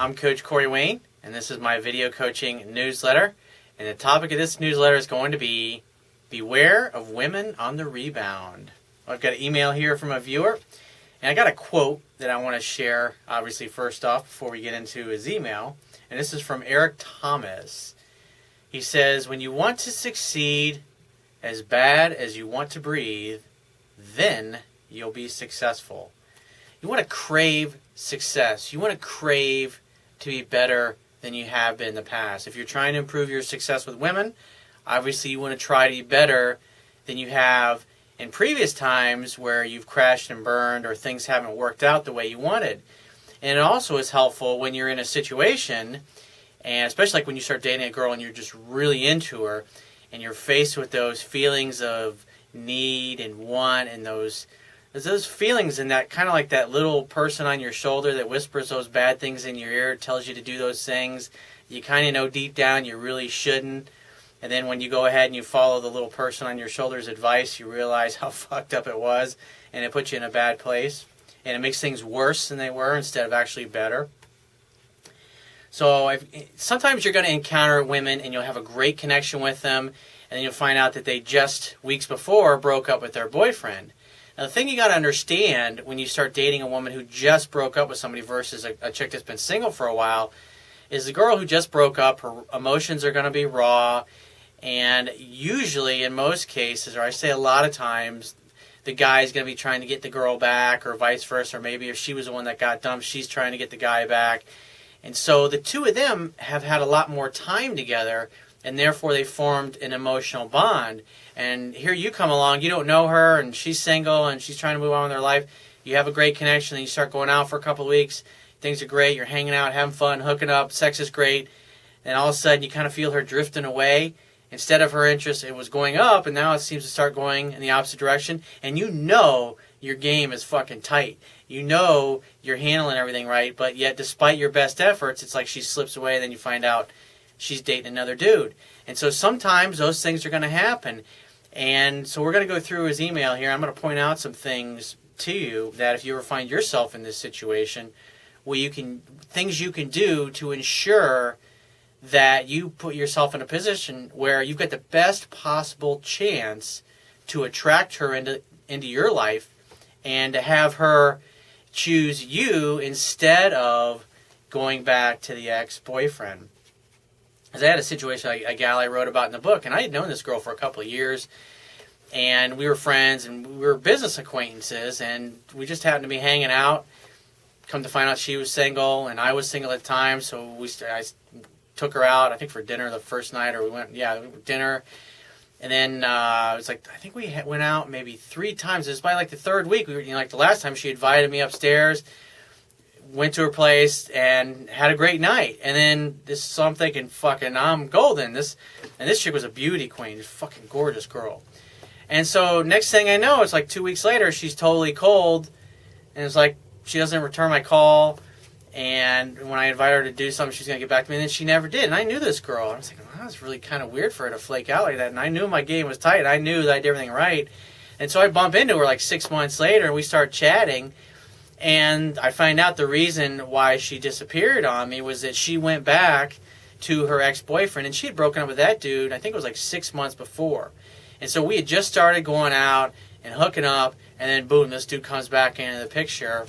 I'm Coach Corey Wayne, and this is my video coaching newsletter. And the topic of this newsletter is going to be Beware of Women on the Rebound. I've got an email here from a viewer, and I got a quote that I want to share, obviously, first off, before we get into his email. And this is from Eric Thomas. He says, when you want to succeed as bad as you want to breathe, then you'll be successful. You want to crave success. You want to crave to be better than you have been in the past. If you're trying to improve your success with women, obviously you want to try to be better than you have in previous times where you've crashed and burned or things haven't worked out the way you wanted. And it also is helpful when you're in a situation, and especially like when you start dating a girl and you're just really into her and you're faced with those feelings of need and want and those feelings and that kind of like that little person on your shoulder that whispers those bad things in your ear, tells you to do those things you kind of know deep down you really shouldn't. And then when you go ahead and you follow the little person on your shoulder's advice, you realize how fucked up it was and it puts you in a bad place. And it makes things worse than they were instead of actually better. So sometimes you're going to encounter women and you'll have a great connection with them, and then you'll find out that they just weeks before broke up with their boyfriend. Now, the thing you got to understand when you start dating a woman who just broke up with somebody versus a chick that's been single for a while is the girl who just broke up, her emotions are going to be raw, and usually in most cases, or I say a lot of times, the guy's going to be trying to get the girl back or vice versa, or maybe if she was the one that got dumped, she's trying to get the guy back. And so the two of them have had a lot more time together, and therefore they formed an emotional bond. And here you come along, you don't know her, and she's single, and she's trying to move on with her life. You have a great connection, and you start going out for a couple of weeks. Things are great, you're hanging out, having fun, hooking up, sex is great. And all of a sudden, you kind of feel her drifting away. Instead of her interest, it was going up, and now it seems to start going in the opposite direction. And you know your game is fucking tight. You know you're handling everything right, but yet despite your best efforts, it's like she slips away, and then you find out she's dating another dude. And so sometimes those things are going to happen. And so we're going to go through his email here. I'm going to point out some things to you that if you ever find yourself in this situation, where things you can do to ensure that you put yourself in a position where you've got the best possible chance to attract her into your life and to have her choose you instead of going back to the ex-boyfriend. Because I had a situation, a gal I wrote about in the book, and I had known this girl for a couple of years, and we were friends, and we were business acquaintances, and we just happened to be hanging out. Come to find out she was single, and I was single at the time, so I took her out, I think for dinner the first night, or we went dinner, and then it was like, I think we went out maybe 3 times. It was by like the third week. We were, like the last time she invited me upstairs, went to her place, and had a great night. And then so I'm thinking, fucking, I'm golden. This chick was a beauty queen, just fucking gorgeous girl. And so next thing I know, it's like 2 weeks later, she's totally cold, and it's like she doesn't return my call. And when I invited her to do something, she's going to get back to me. And then she never did. And I knew this girl. I was like, wow, that's really kind of weird for her to flake out like that. And I knew my game was tight. I knew that I did everything right. And so I bump into her like 6 months later, and we start chatting. And I find out the reason why she disappeared on me was that she went back to her ex-boyfriend. And she had broken up with that dude, I think it was like 6 months before. And so we had just started going out and hooking up. And then, boom, this dude comes back into the picture.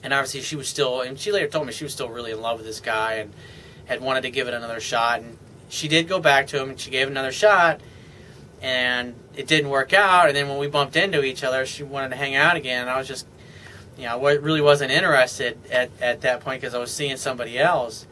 And obviously she was still, and she later told me she was still really in love with this guy and had wanted to give it another shot. And she did go back to him, and she gave it another shot, and it didn't work out. And then when we bumped into each other, she wanted to hang out again. And I was just, I really wasn't interested at that point because I was seeing somebody else.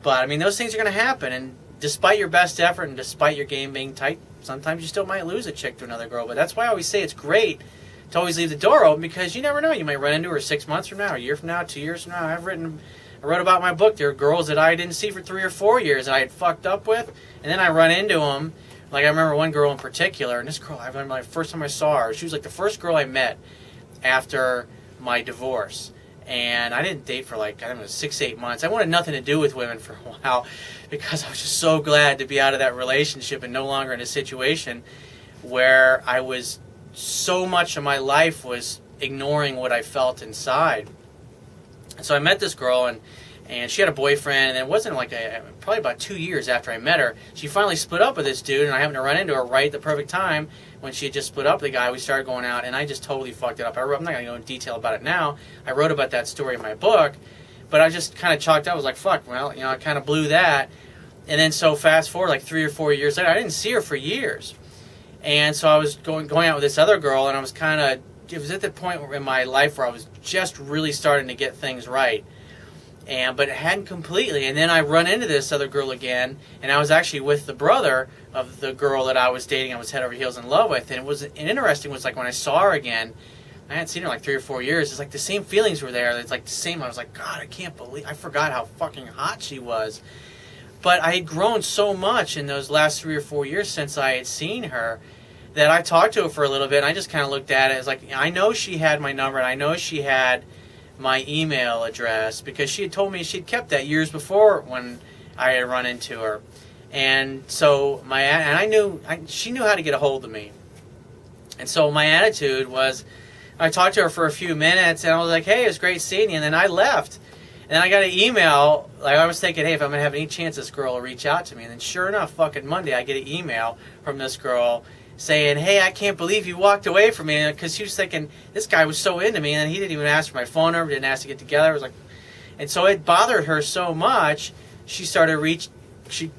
But, I mean, those things are going to happen. And despite your best effort and despite your game being tight, sometimes you still might lose a chick to another girl. But that's why I always say it's great to always leave the door open, because you never know. You might run into her 6 months from now, a year from now, 2 years from now. I wrote about my book. There are girls that I didn't see for 3 or 4 years that I had fucked up with, and then I run into them. Like I remember one girl in particular, and this girl, I remember the first time I saw her, she was like the first girl I met after my divorce. And I didn't date for like, I don't know, 6-8 months. I wanted nothing to do with women for a while because I was just so glad to be out of that relationship and no longer in a situation where I was, so much of my life was ignoring what I felt inside. And so I met this girl, and And she had a boyfriend, and it wasn't like probably about 2 years after I met her, she finally split up with this dude, and I happened to run into her right at the perfect time when she had just split up with the guy. We started going out, and I just totally fucked it up. I'm not going to go into detail about it now. I wrote about that story in my book, but I just kind of chalked up. I was like, fuck, well, I kind of blew that. And then so fast forward, like 3 or 4 years later, I didn't see her for years. And so I was going out with this other girl, and I was it was at the point in my life where I was just really starting to get things right. But it hadn't completely. And then I run into this other girl again, and I was actually with the brother of the girl that I was dating. I was head over heels in love with. And interesting was like when I saw her again, I hadn't seen her like 3 or 4 years. It's like the same feelings were there. It's like the same. I was like, God, I forgot how fucking hot she was. But I had grown so much in those last 3 or 4 years since I had seen her that I talked to her for a little bit, and I just kind of looked at it as like, I know she had my number, and I know she had my email address because she had told me she'd kept that years before when I had run into her. And so she knew how to get a hold of me. And so my attitude was, I talked to her for a few minutes, and I was like, hey, it was great seeing you, and then I left. And then I got an email, like I was thinking, hey, if I'm going to have any chance this girl will reach out to me. And then sure enough, fucking Monday, I get an email from this girl saying, hey, I can't believe you walked away from me, because she was thinking, this guy was so into me, and he didn't even ask for my phone number, didn't ask to get together. I was like, and so it bothered her so much, she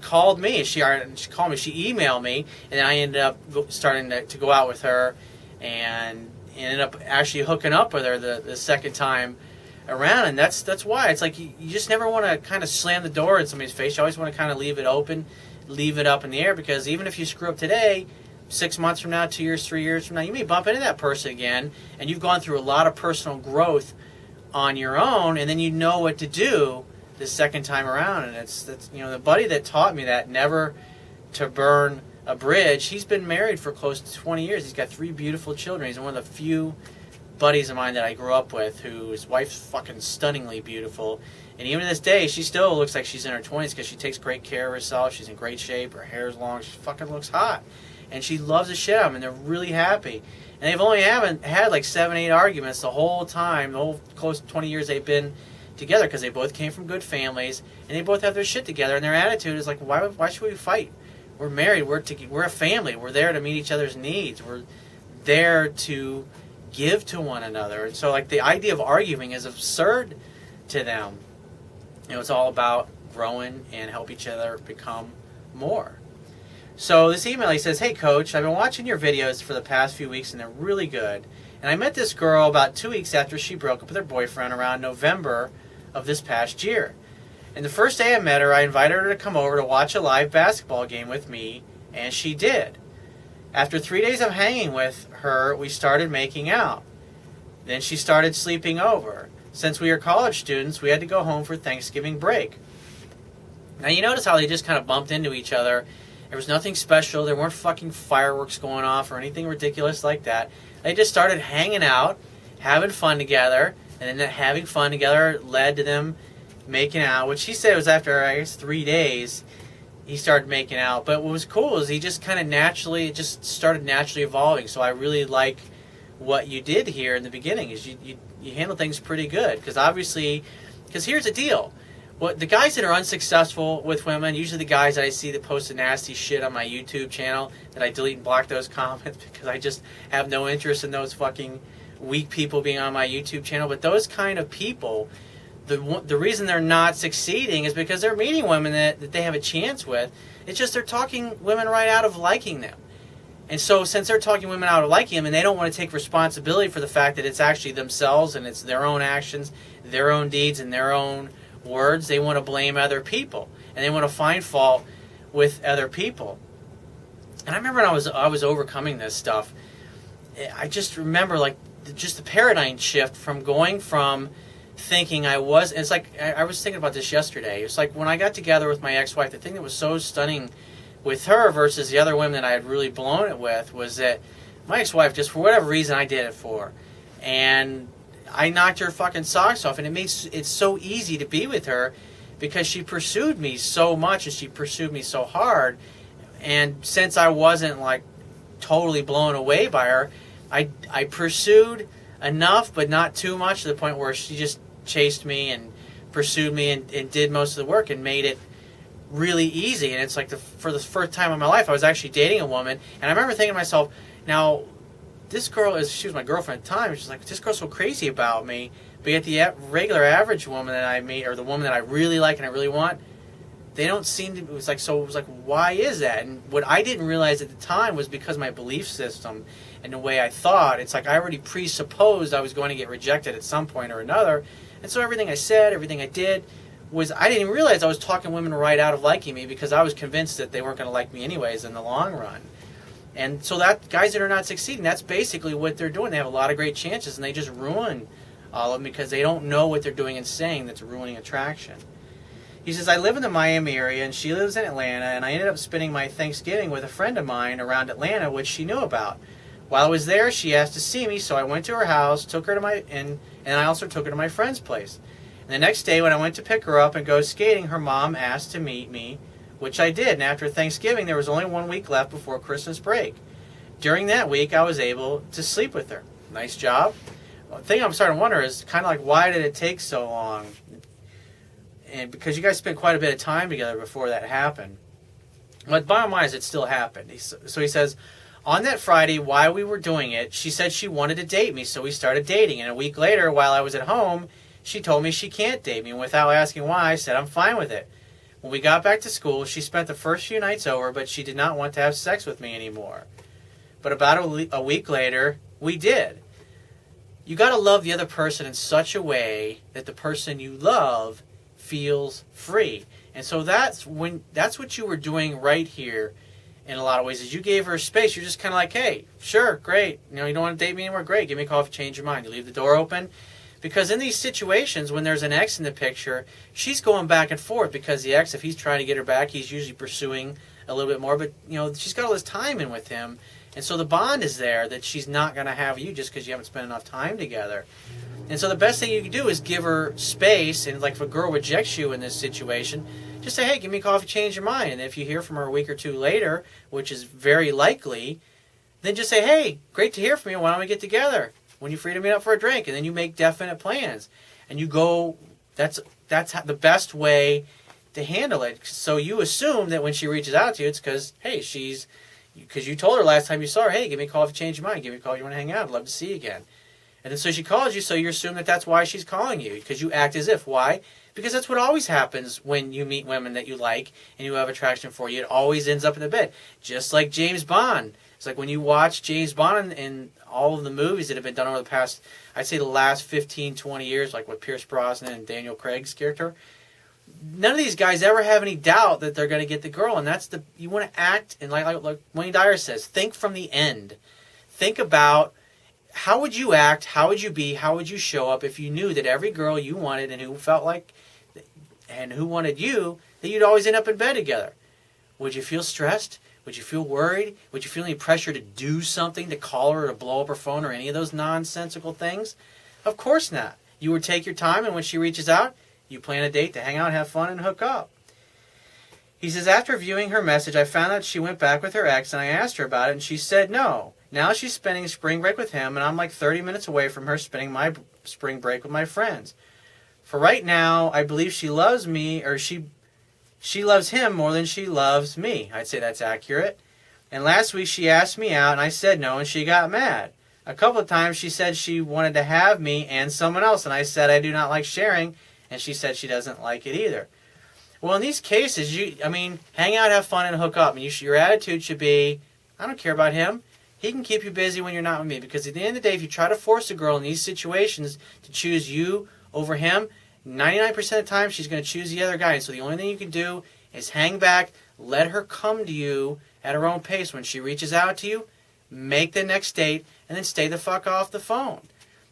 called me, she emailed me, and I ended up starting to go out with her, and ended up actually hooking up with her the second time around. And that's why it's like you just never want to kind of slam the door in somebody's face. You always want to kind of leave it open, leave it up in the air, because even if you screw up today, 6 months from now, 2 years, 3 years from now, you may bump into that person again, and you've gone through a lot of personal growth on your own, and then you know what to do the second time around. And that's the buddy that taught me that, never to burn a bridge. He's been married for close to 20 years. He's got 3 beautiful children. He's one of the few buddies of mine that I grew up with his wife's fucking stunningly beautiful. And even to this day, she still looks like she's in her 20s because she takes great care of herself. She's in great shape. Her hair's long. She fucking looks hot. And she loves the shit out of them, and they're really happy. And they've only had like 7, 8 arguments the whole time, the whole close to 20 years they've been together, because they both came from good families, and they both have their shit together. And their attitude is like, why should we fight? We're married. We're a family. We're there to meet each other's needs. We're there to give to one another. And so like the idea of arguing is absurd to them. It's all about growing and help each other become more. So this email, he says, hey coach, I've been watching your videos for the past few weeks and they're really good. And I met this girl about 2 weeks after she broke up with her boyfriend around November of this past year. And the first day I met her, I invited her to come over to watch a live basketball game with me, and she did. After 3 days of hanging with her, we started making out. Then she started sleeping over. Since we were college students, we had to go home for Thanksgiving break. Now you notice how they just kind of bumped into each other. There was nothing special. There weren't fucking fireworks going off or anything ridiculous like that. They just started hanging out, having fun together, and then that having fun together led to them making out, which he said was after, I guess, 3 days he started making out. But what was cool is he just kind of it just started naturally evolving. So I really like what you did here in the beginning, is you handle things pretty good. Because here's the deal. The guys that are unsuccessful with women, usually the guys that I see that post the nasty shit on my YouTube channel, that I delete and block those comments because I just have no interest in those fucking weak people being on my YouTube channel. But those kind of people, the reason they're not succeeding is because they're meeting women that they have a chance with. It's just they're talking women right out of liking them. And so since they're talking women out of liking them, and they don't want to take responsibility for the fact that it's actually themselves and it's their own actions, their own deeds, and their own words, they want to blame other people. And they want to find fault with other people. And I remember when I was overcoming this stuff, I just remember just the paradigm shift from going from thinking it's like, I was thinking about this yesterday. It's like when I got together with my ex-wife, the thing that was so stunning with her versus the other women that I had really blown it with was that my ex-wife, just for whatever reason, I did it for. And I knocked her fucking socks off, and it made it so easy to be with her because she pursued me so much and she pursued me so hard. And since I wasn't like totally blown away by her, I pursued enough but not too much to the point where she just chased me and pursued me and did most of the work and made it really easy. And it's like for the first time in my life, I was actually dating a woman. And I remember thinking to myself, now, this girl she was my girlfriend at the time. She's like, this girl's so crazy about me. But yet the regular average woman that I meet, or the woman that I really like and I really want, they don't seem to, it was like, why is that? And what I didn't realize at the time was because my belief system and the way I thought, it's like I already presupposed I was going to get rejected at some point or another. And so everything I said, everything I did, I didn't even realize I was talking women right out of liking me because I was convinced that they weren't going to like me anyways in the long run. And so that guys that are not succeeding, that's basically what they're doing. They have a lot of great chances and they just ruin all of them because they don't know what they're doing and saying that's ruining attraction. He says, I live in the Miami area and she lives in Atlanta, and I ended up spending my Thanksgiving with a friend of mine around Atlanta, which she knew about. While I was there, she asked to see me, so I went to her house, took her to and I also took her to my friend's place. And the next day when I went to pick her up and go skating, her mom asked to meet me, which I did. And after Thanksgiving, there was only 1 week left before Christmas break. During that week, I was able to sleep with her. Nice job. The thing I'm starting to wonder is kind of like, why did it take so long? And because you guys spent quite a bit of time together before that happened. But bottom line is, it still happened. So he says, on that Friday, while we were doing it, she said she wanted to date me, so we started dating. And a week later, while I was at home, she told me she can't date me. And without asking why, I said I'm fine with it. When we got back to school, she spent the first few nights over, but she did not want to have sex with me anymore. But about a week later, we did. You got to love the other person in such a way that the person you love feels free. And so that's what you were doing right here in a lot of ways, is you gave her space. You're just kind of like, hey, sure, great. You don't want to date me anymore? Great. Give me a call if you change your mind. You leave the door open. Because in these situations, when there's an ex in the picture, she's going back and forth because the ex, if he's trying to get her back, he's usually pursuing a little bit more. But, she's got all this time in with him. And so the bond is there that she's not going to have you just because you haven't spent enough time together. And so the best thing you can do is give her space. And like if a girl rejects you in this situation, just say, hey, give me a call if you change your mind. And if you hear from her a week or two later, which is very likely, then just say, hey, great to hear from you. Why don't we get together? When you're free to meet up for a drink. And then you make definite plans. And you go, that's the best way to handle it. So you assume that when she reaches out to you, it's because, hey, because you told her last time you saw her, hey, give me a call if you change your mind. Give me a call if you want to hang out. I'd love to see you again. And then so she calls you, so you assume that that's why she's calling you, because you act as if. Why? Because that's what always happens when you meet women that you like and you have attraction for. You. It always ends up in the bed. Just like James Bond. It's like when you watch James Bond in all of the movies that have been done over the past, I'd say the last 15, 20 years, like with Pierce Brosnan and Daniel Craig's character, none of these guys ever have any doubt that they're going to get the girl. And that's you want to act, and like Wayne Dyer says, think from the end. Think about, how would you act, how would you be, how would you show up if you knew that every girl you wanted and who felt like, and who wanted you, that you'd always end up in bed together? Would you feel stressed? Would you feel worried? Would you feel any pressure to do something, to call her or to blow up her phone or any of those nonsensical things? Of course not. You would take your time, and when she reaches out, you plan a date to hang out, have fun, and hook up. He says, after viewing her message, I found out she went back with her ex, and I asked her about it, and she said no. Now she's spending spring break with him, and I'm like 30 minutes away from her spending my spring break with my friends. For right now, I believe she loves me, or she loves him more than she loves me. I'd say that's accurate. And last week she asked me out, and I said no, and she got mad. A couple of times she said she wanted to have me and someone else, and I said I do not like sharing, and she said she doesn't like it either. Well, in these cases, hang out, have fun, and hook up. And your attitude should be, I don't care about him. He can keep you busy when you're not with me. Because at the end of the day, if you try to force a girl in these situations to choose you over him, 99% of the time she's going to choose the other guy. And so the only thing you can do is hang back, let her come to you at her own pace. When she reaches out to you, make the next date, and then stay the fuck off the phone.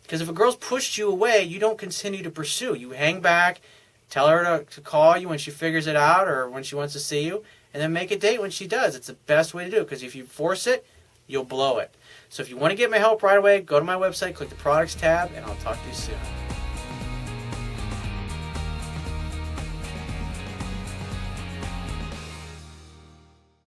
Because if a girl's pushed you away, you don't continue to pursue. You hang back, tell her to call you when she figures it out or when she wants to see you, and then make a date when she does. It's the best way to do it, because if you force it, you'll blow it. So if you want to get my help right away, go to my website, click the products tab, and I'll talk to you soon.